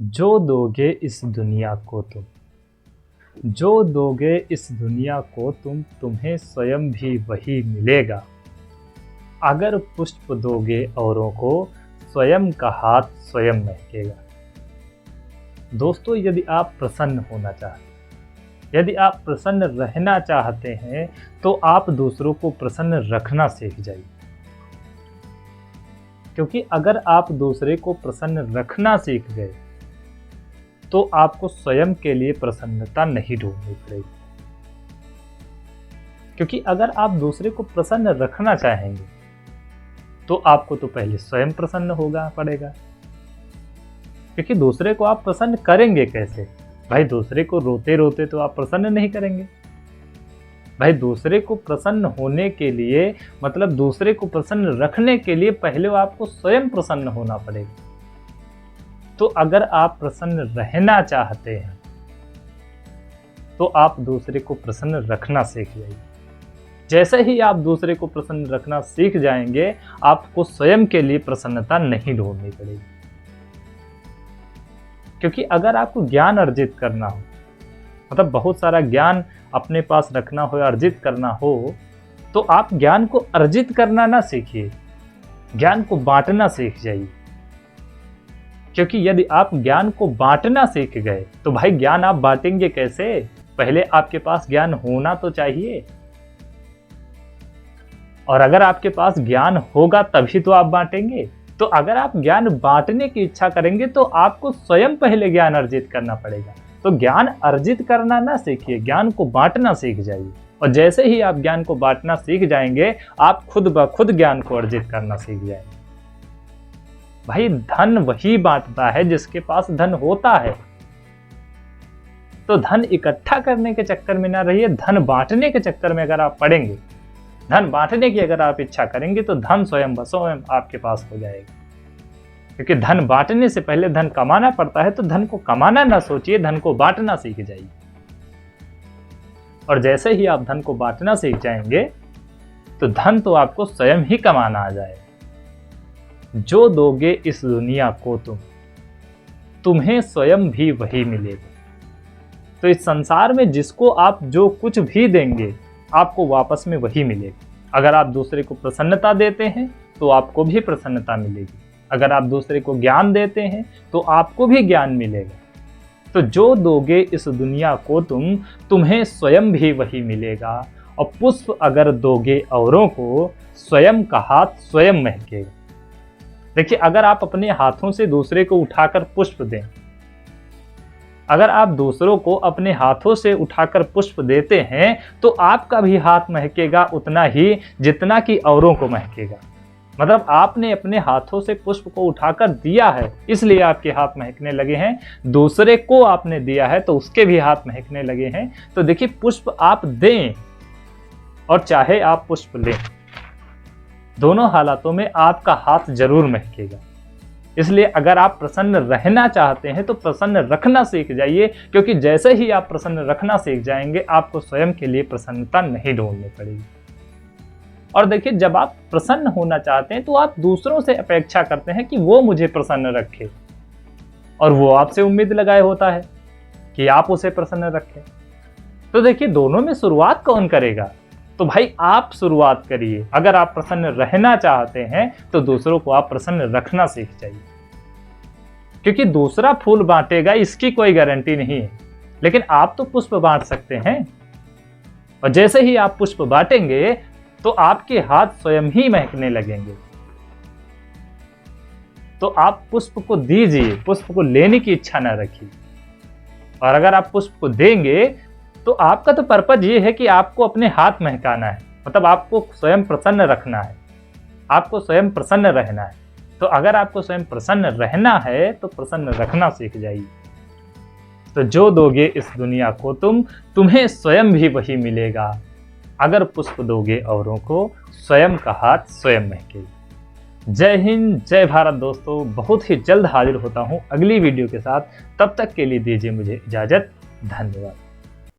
जो दोगे इस दुनिया को तुम, जो दोगे इस दुनिया को तुम, तुम्हें स्वयं भी वही मिलेगा। अगर पुष्प दोगे औरों को, स्वयं का हाथ स्वयं महकेगा। दोस्तों, यदि आप प्रसन्न होना चाहते हैं, यदि आप प्रसन्न रहना चाहते हैं, तो आप दूसरों को प्रसन्न रखना सीख जाइए। क्योंकि अगर आप दूसरे को प्रसन्न रखना सीख गए, तो आपको स्वयं के लिए प्रसन्नता नहीं ढूंढनी पड़ेगी। क्योंकि अगर आप दूसरे को प्रसन्न रखना चाहेंगे, तो आपको तो पहले स्वयं प्रसन्न होगा पड़ेगा। क्योंकि दूसरे को आप प्रसन्न करेंगे कैसे? भाई, दूसरे को रोते रोते तो आप प्रसन्न नहीं करेंगे। भाई, दूसरे को प्रसन्न होने के लिए, मतलब दूसरे को प्रसन्न रखने के लिए पहले आपको स्वयं प्रसन्न होना पड़ेगा। तो अगर आप प्रसन्न रहना चाहते हैं, तो आप दूसरे को प्रसन्न रखना सीख जाइए। जैसे ही आप दूसरे को प्रसन्न रखना सीख जाएंगे, आपको स्वयं के लिए प्रसन्नता नहीं ढूंढनी पड़ेगी। क्योंकि अगर आपको ज्ञान अर्जित करना हो, मतलब बहुत सारा ज्ञान अपने पास रखना हो, अर्जित करना हो, तो आप ज्ञान को अर्जित करना ना सीखिए, ज्ञान को बांटना सीख जाइए। क्योंकि यदि आप ज्ञान को बांटना सीख गए, तो भाई ज्ञान आप बांटेंगे कैसे? पहले आपके पास ज्ञान होना तो चाहिए, और अगर आपके पास ज्ञान होगा तभी तो आप बांटेंगे। तो अगर आप ज्ञान बांटने की इच्छा करेंगे, तो आपको स्वयं पहले ज्ञान अर्जित करना पड़ेगा। तो ज्ञान अर्जित करना ना सीखिए, ज्ञान को बांटना सीख जाइए। और जैसे ही आप ज्ञान को बांटना सीख जाएंगे, आप खुद ब खुद ज्ञान को अर्जित करना सीख जाएंगे। भाई, धन वही बांटता है जिसके पास धन होता है। तो धन इकट्ठा करने के चक्कर में ना रहिए, धन बांटने के चक्कर में अगर आप पड़ेंगे, धन बांटने की अगर आप इच्छा करेंगे, तो धन स्वयं ब स्वयं आपके पास हो जाएगा। क्योंकि धन बांटने से पहले धन कमाना पड़ता है, तो धन को कमाना ना सोचिए, धन को बांटना सीख जाइए। और जैसे ही आप धन को बांटना सीख जाएंगे, तो धन तो आपको स्वयं ही कमाना आ जाएगा। जो दोगे इस दुनिया को तुम, तुम्हें स्वयं भी वही मिलेगा। तो इस संसार में जिसको आप जो कुछ भी देंगे, आपको वापस में वही मिलेगा। अगर आप दूसरे को प्रसन्नता देते हैं, तो आपको भी प्रसन्नता मिलेगी। अगर आप दूसरे को ज्ञान देते हैं, तो आपको भी ज्ञान मिलेगा। तो जो दोगे इस दुनिया को तुम, तुम्हें स्वयं भी वही मिलेगा। और पुष्प अगर दोगे औरों को, स्वयं का हाथ स्वयं महकेगा। देखिए, अगर आप अपने हाथों से दूसरे को उठाकर पुष्प दें, अगर आप दूसरों को अपने हाथों से उठाकर पुष्प देते हैं, तो आपका भी हाथ महकेगा उतना ही जितना कि औरों को महकेगा। मतलब आपने अपने हाथों से पुष्प को उठाकर दिया है, इसलिए आपके हाथ महकने लगे हैं। दूसरे को आपने दिया है, तो उसके भी हाथ महकने लगे हैं। तो देखिए, पुष्प आप दें और चाहे आप पुष्प लें, दोनों हालातों में आपका हाथ जरूर महकेगा। इसलिए अगर आप प्रसन्न रहना चाहते हैं, तो प्रसन्न रखना सीख जाइए। क्योंकि जैसे ही आप प्रसन्न रखना सीख जाएंगे, आपको स्वयं के लिए प्रसन्नता नहीं ढूंढनी पड़ेगी। और देखिए, जब आप प्रसन्न होना चाहते हैं, तो आप दूसरों से अपेक्षा करते हैं कि वो मुझे प्रसन्न रखे, और वो आपसे उम्मीद लगाए होता है कि आप उसे प्रसन्न रखें। तो देखिए, दोनों में शुरुआत कौन करेगा? तो भाई, आप शुरुआत करिए। अगर आप प्रसन्न रहना चाहते हैं, तो दूसरों को आप प्रसन्न रखना सीख जाइए। क्योंकि दूसरा फूल बांटेगा, इसकी कोई गारंटी नहीं है, लेकिन आप तो पुष्प बांट सकते हैं। और जैसे ही आप पुष्प बांटेंगे, तो आपके हाथ स्वयं ही महकने लगेंगे। तो आप पुष्प को दीजिए, पुष्प को लेने की इच्छा न रखिए। और अगर आप पुष्प को देंगे, तो आपका तो पर्पज ये है कि आपको अपने हाथ महकाना है, मतलब आपको स्वयं प्रसन्न रखना है, आपको स्वयं प्रसन्न रहना है। तो अगर आपको स्वयं प्रसन्न रहना है, तो प्रसन्न रखना सीख जाइए। तो जो दोगे इस दुनिया को तुम, तुम्हें स्वयं भी वही मिलेगा। अगर पुष्प दोगे औरों को, स्वयं का हाथ स्वयं महकेगा। जय हिंद, जय भारत। दोस्तों, बहुत ही जल्द हाजिर होता हूँ अगली वीडियो के साथ। तब तक के लिए दीजिए मुझे इजाजत। धन्यवाद।